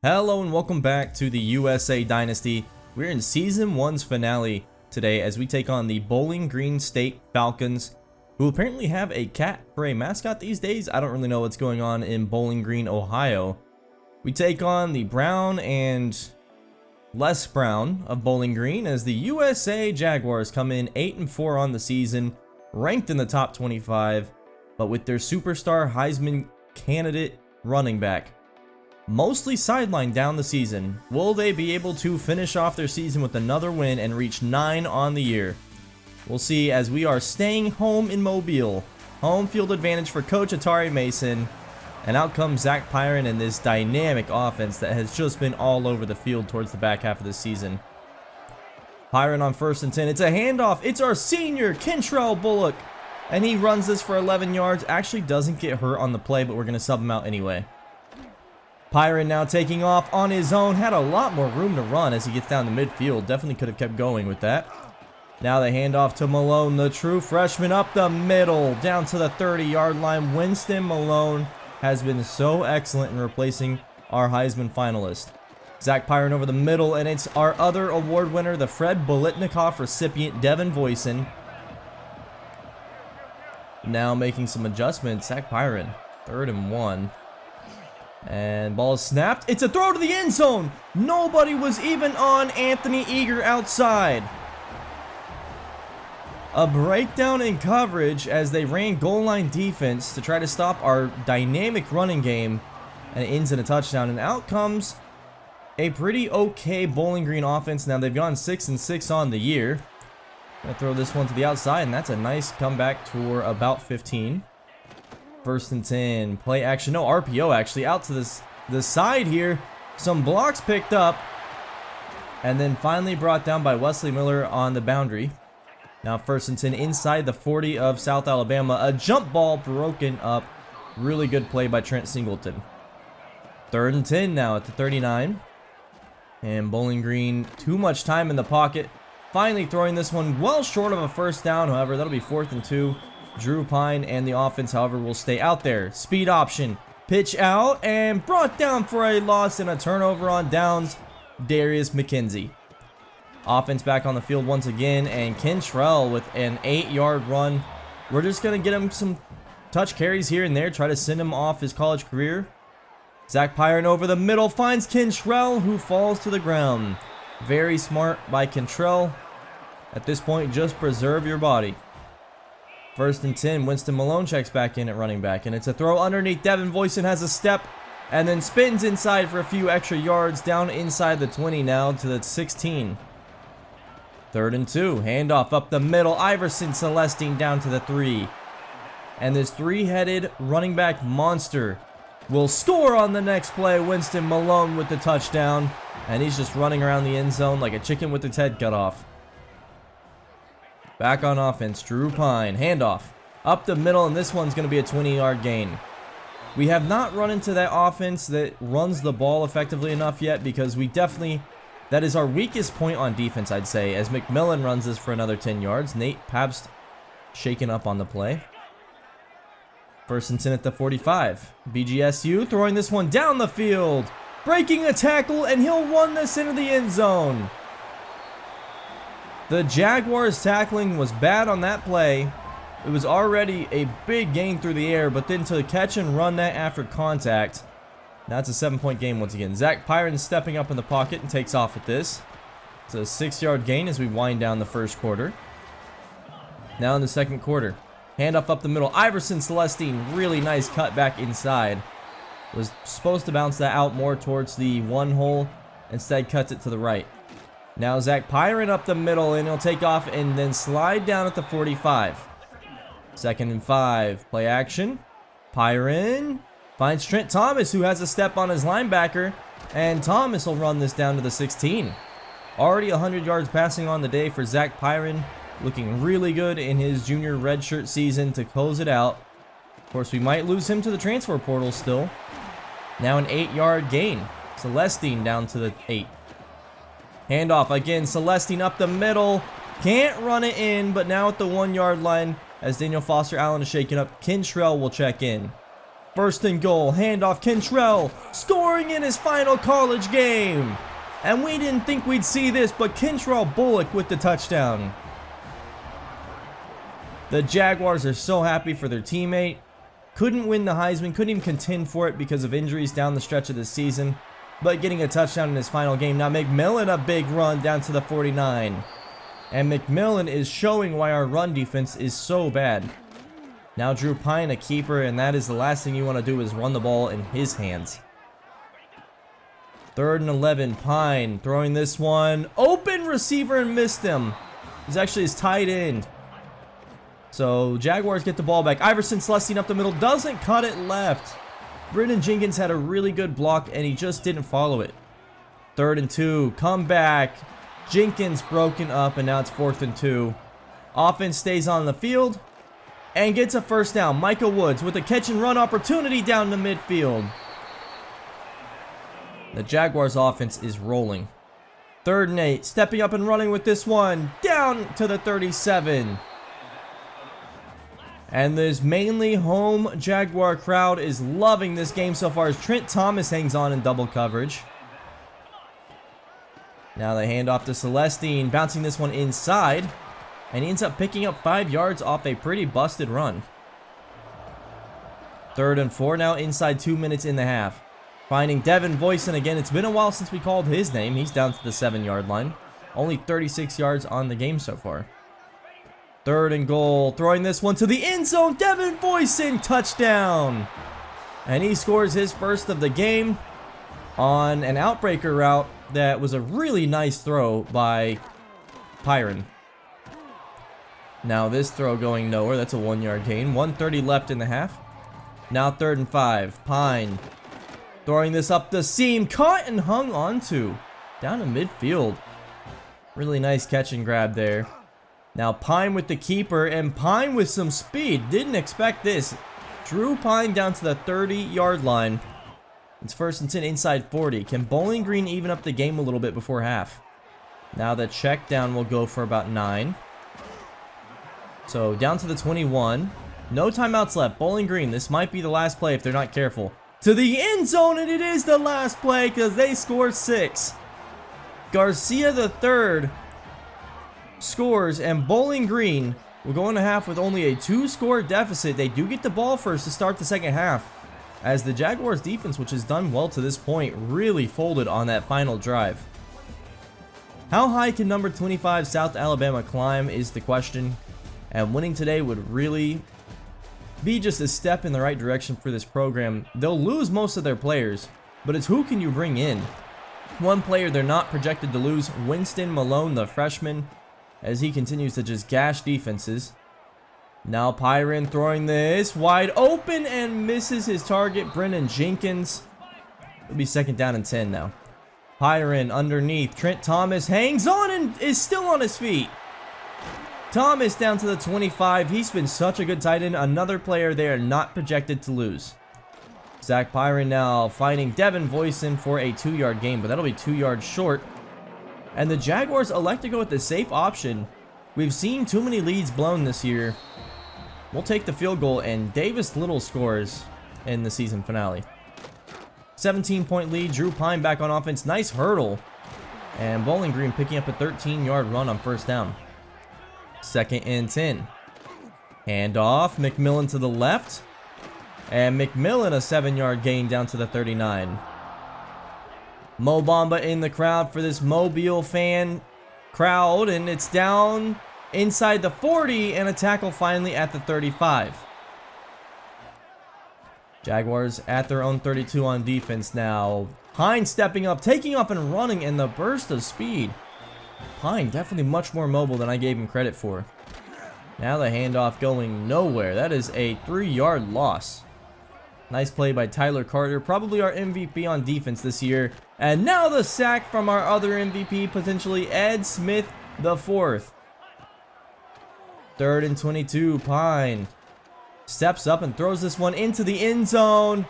Hello and welcome back to the USA Dynasty. We're in Season 1's finale today as we take on the Bowling Green State Falcons, who apparently have a cat for a mascot these days. I don't really know what's going on in Bowling Green, Ohio. We take on the brown and less brown of Bowling Green as the USA Jaguars come in 8-4 on the season, ranked in the top 25, but with their superstar Heisman candidate running back mostly sidelined down the season. Will they be able to finish off their season with another win and reach 9 on the year? We'll see, as we are staying home in Mobile. Home field advantage for Coach Atari Mason. And out comes Zach Pyron and this dynamic offense that has just been all over the field towards the back half of the season. Pyron on 1st and 10. It's a handoff. It's our senior, Kentrell Bullock. And he runs this for 11 yards. Actually doesn't get hurt on the play, but we're going to sub him out anyway. Pyron now taking off on his own. Had a lot more room to run as he gets down the midfield. Definitely could have kept going with that. Now the handoff to Malone, the true freshman, up the middle, down to the 30-yard line. Winston Malone has been so excellent in replacing our Heisman finalist. Zach Pyron over the middle, and it's our other award winner, the Fred Bolitnikoff recipient, Devin Voisin. Now making some adjustments. Zach Pyron, 3rd and 1. And ball is snapped. It's a throw to the end zone. Nobody was even on Anthony Eager outside. A breakdown in coverage as they ran goal line defense to try to stop our dynamic running game. And it ends in a touchdown. And out comes a pretty okay Bowling Green offense. Now they've gone 6-6 on the year. Gonna throw this one to the outside, and that's a nice comeback for about 15. 1st and 10, play action, no RPO actually, out to the side here. Some blocks picked up, and then finally brought down by Wesley Miller on the boundary. Now 1st and 10 inside the 40 of South Alabama. A jump ball broken up. Really good play by Trent Singleton. 3rd and 10 now at the 39. And Bowling Green, too much time in the pocket. Finally throwing this one well short of a 1st down. However, that'll be 4th and 2. Drew Pine and the offense, however, will stay out there. Speed option. Pitch out and brought down for a loss and a turnover on downs. Darius McKenzie. Offense back on the field once again, and Kentrell with an 8-yard run. We're just going to get him some touch carries here and there, try to send him off his college career. Zach Pyron over the middle finds Kentrell, who falls to the ground. Very smart by Kentrell. At this point, just preserve your body. 1st and 10, Winston Malone checks back in at running back, and it's a throw underneath. Devin Voisin has a step and then spins inside for a few extra yards, down inside the 20 now to the 16. 3rd and 2, handoff up the middle. Iverson Celestine down to the 3. And this 3-headed running back monster will score on the next play. Winston Malone with the touchdown, and he's just running around the end zone like a chicken with its head cut off. Back on offense, Drew Pine, handoff up the middle, and this one's going to be a 20-yard gain. We have not run into that offense that runs the ball effectively enough yet, because we definitely, that is our weakest point on defense, I'd say, as McMillan runs this for another 10 yards. Nate Pabst shaken up on the play. 1st and 10 at the 45. BGSU throwing this one down the field, breaking a tackle, and he'll run this into the end zone. The Jaguars' tackling was bad on that play. It was already a big gain through the air, but then to catch and run that after contact, that's a 7-point game once again. Zach Pyron stepping up in the pocket and takes off with this. It's a 6-yard gain as we wind down the 1st quarter. Now in the 2nd quarter, handoff up the middle. Iverson Celestine, really nice cut back inside. Was supposed to bounce that out more towards the 1 hole. Instead cuts it to the right. Now Zach Pyron up the middle, and he'll take off and then slide down at the 45. 2nd and 5. Play action. Pyron finds Trent Thomas, who has a step on his linebacker. And Thomas will run this down to the 16. Already 100 yards passing on the day for Zach Pyron. Looking really good in his junior redshirt season to close it out. Of course, we might lose him to the transfer portal still. Now an 8-yard gain. Celestine down to the 8. Handoff again, Celestine up the middle. Can't run it in, but now at the 1-yard line, as Daniel Foster Allen is shaken up, Kentrell will check in. First and goal, handoff, Kentrell scoring in his final college game. And we didn't think we'd see this, but Kentrell Bullock with the touchdown. The Jaguars are so happy for their teammate. Couldn't win the Heisman, couldn't even contend for it because of injuries down the stretch of the season. But getting a touchdown in his final game. Now McMillan, a big run down to the 49. And McMillan is showing why our run defense is so bad. Now Drew Pine, a keeper, and that is the last thing you want to do is run the ball in his hands. 3rd and 11, Pine throwing this one. Open receiver and missed him. He's actually his tight end. So Jaguars get the ball back. Iverson Celestine up the middle, doesn't cut it left. Brendan Jenkins had a really good block and he just didn't follow it. 3rd and 2, come back. Jenkins broken up and now it's 4th and 2. Offense stays on the field and gets a first down. Micah Woods with a catch and run opportunity down the midfield. The Jaguars offense is rolling. 3rd and 8, stepping up and running with this one. Down to the 37. And this mainly home Jaguar crowd is loving this game so far as Trent Thomas hangs on in double coverage. Now they hand off to Celestine, bouncing this one inside. And he ends up picking up 5 yards off a pretty busted run. 3rd and 4, now inside 2 minutes in the half. Finding Devin Voisin again. It's been a while since we called his name. He's down to the 7-yard line. Only 36 yards on the game so far. 3rd and goal. Throwing this one to the end zone. Devin Voisin, touchdown. And he scores his first of the game on an outbreaker route that was a really nice throw by Pyron. Now this throw going nowhere. That's a 1-yard gain. 1:30 left in the half. Now 3rd and 5. Pine throwing this up the seam. Caught and hung onto. Down to midfield. Really nice catch and grab there. Now Pine with the keeper, and Pine with some speed. Didn't expect this. Drew Pine down to the 30-yard line. It's 1st and 10 inside 40. Can Bowling Green even up the game a little bit before half? Now the check down will go for about 9. So down to the 21. No timeouts left. Bowling Green, this might be the last play if they're not careful. To the end zone, and it is the last play because they score 6. Garcia the third scores, and Bowling Green will go into half with only a 2-score deficit. They do get the ball first to start the second half, as the Jaguars defense, which has done well to this point, really folded on that final drive. How high can number 25 South Alabama climb is the question, and winning today would really be just a step in the right direction for this program. They'll lose most of their players, but it's who can you bring in? One player they're not projected to lose, Winston Malone, the freshman, as he continues to just gash defenses. Now Pyron throwing this wide open and misses his target, Brendan Jenkins. It'll be 2nd down and 10 now. Pyron underneath. Trent Thomas hangs on and is still on his feet. Thomas down to the 25. He's been such a good tight end. Another player they are not projected to lose. Zach Pyron now finding Devin Voisin for a 2-yard gain, but that'll be 2 yards short. And the Jaguars elect to go with the safe option. We've seen too many leads blown this year. We'll take the field goal, and Davis Little scores in the season finale. 17-point lead. Drew Pine back on offense. Nice hurdle. And Bowling Green picking up a 13-yard run on 1st down. 2nd and 10. Handoff. McMillan to the left. And McMillan a 7-yard gain down to the 39. Mo Bamba in the crowd for this Mobile fan crowd. And it's down inside the 40 and a tackle finally at the 35. Jaguars at their own 32 on defense now. Pine stepping up, taking off and running, and the burst of speed. Pine definitely much more mobile than I gave him credit for. Now the handoff going nowhere. That is a 3-yard loss. Nice play by Tyler Carter, probably our MVP on defense this year. And now the sack from our other MVP, potentially Ed Smith the 4th. 3rd and 22, Pine steps up and throws this one into the end zone.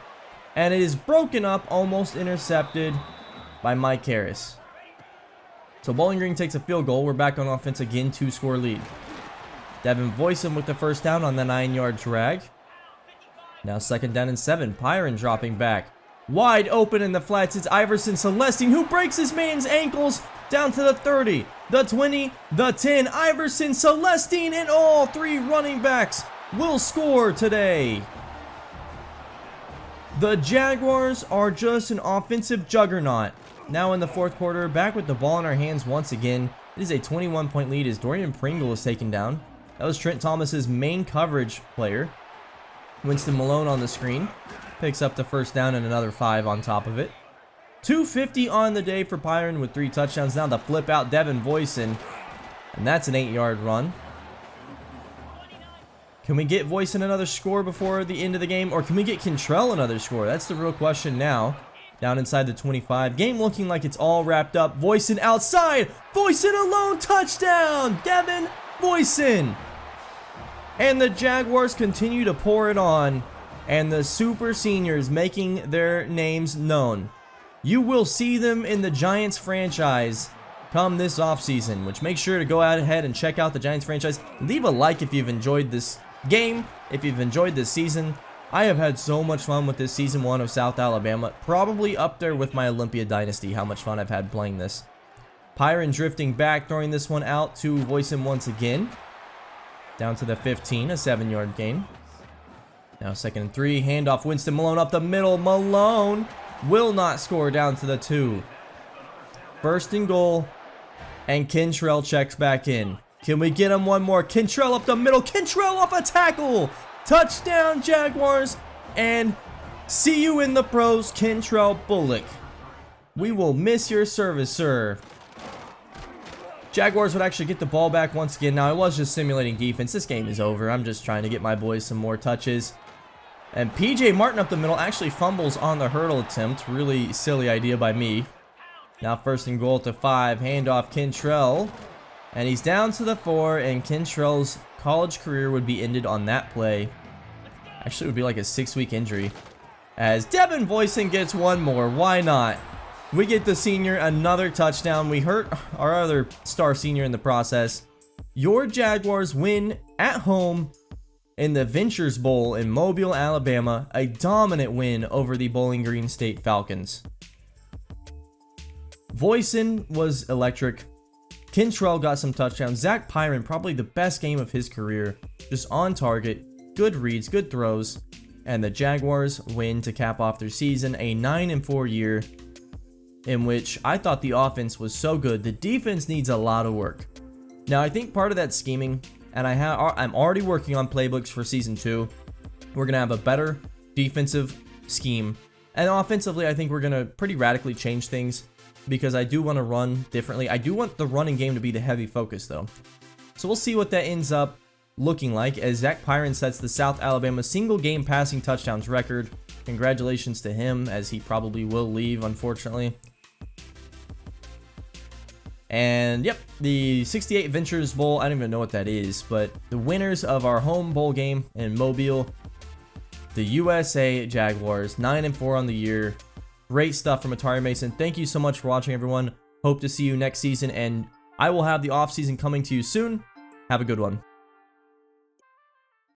And it is broken up, almost intercepted by Mike Harris. So Bowling Green takes a field goal. We're back on offense again, 2-score lead. Devin Voisin with the 1st down on the 9-yard drag. Now 2nd down and 7. Pyron dropping back. Wide open in the flats. It's Iverson Celestine who breaks his man's ankles down to the 30, the 20, the 10. Iverson Celestine and all 3 running backs will score today. The Jaguars are just an offensive juggernaut. Now in the 4th quarter, back with the ball in our hands once again. It is a 21-point lead as Dorian Pringle is taken down. That was Trent Thomas's main coverage player. Winston Malone on the screen. Picks up the 1st down and another 5 on top of it. 250 on the day for Pyron with 3 touchdowns. Now the flip out Devin Voisin. And that's an 8-yard run. Can we get Voisin another score before the end of the game? Or can we get Cantrell another score? That's the real question now. Down inside the 25. Game looking like it's all wrapped up. Voisin outside. Voisin alone. Touchdown. Devin Voisin. And the Jaguars continue to pour it on. And the super seniors making their names known. You will see them in the Giants franchise come this offseason, which make sure to go out ahead and check out the Giants franchise. Leave a like if you've enjoyed this game, if you've enjoyed this season. I have had so much fun with this season 1 of South Alabama, probably up there with my Olympia Dynasty, how much fun I've had playing this. Pyron drifting back, throwing this one out to Voisin once again. Down to the 15, a 7-yard gain. Now 2nd and 3, handoff Winston Malone up the middle. Malone will not score, down to the 2. 1st and goal, and Cantrell checks back in. Can we get him one more? Cantrell up the middle. Cantrell off a tackle. Touchdown Jaguars. And see you in the pros, Cantrell Bullock. We will miss your service, sir. Jaguars would actually get the ball back once again. Now, I was just simulating defense. This game is over. I'm just trying to get my boys some more touches. And PJ Martin up the middle actually fumbles on the hurdle attempt. Really silly idea by me. Now 1st and goal to 5. Handoff Cantrell. And he's down to the 4. And Cantrell's college career would be ended on that play. Actually, it would be like a 6-week injury. As Devin Voisin gets one more. Why not? We get the senior another touchdown. We hurt our other star senior in the process. Your Jaguars win at home in the Ventures Bowl in Mobile, Alabama. A dominant win over the Bowling Green State Falcons. Voisin was electric. Cantrell got some touchdowns. Zach Pyron, probably the best game of his career. Just on target. Good reads, good throws. And the Jaguars win to cap off their season. A 9-4 year in which I thought the offense was so good. The defense needs a lot of work. Now, I think part of that scheming, and I'm already working on playbooks for season 2. We're going to have a better defensive scheme. And offensively, I think we're going to pretty radically change things because I do want to run differently. I do want the running game to be the heavy focus, though. So we'll see what that ends up looking like as Zach Pyron sets the South Alabama single game passing touchdowns record. Congratulations to him, as he probably will leave, unfortunately. And yep, the 68 Ventures Bowl, I don't even know what that is, but the winners of our home bowl game in Mobile, the USA Jaguars, 9-4 on the year. Great stuff from Atari Mason. Thank you so much for watching, everyone. Hope to see you next season, and I will have the off season coming to you soon. Have a good one.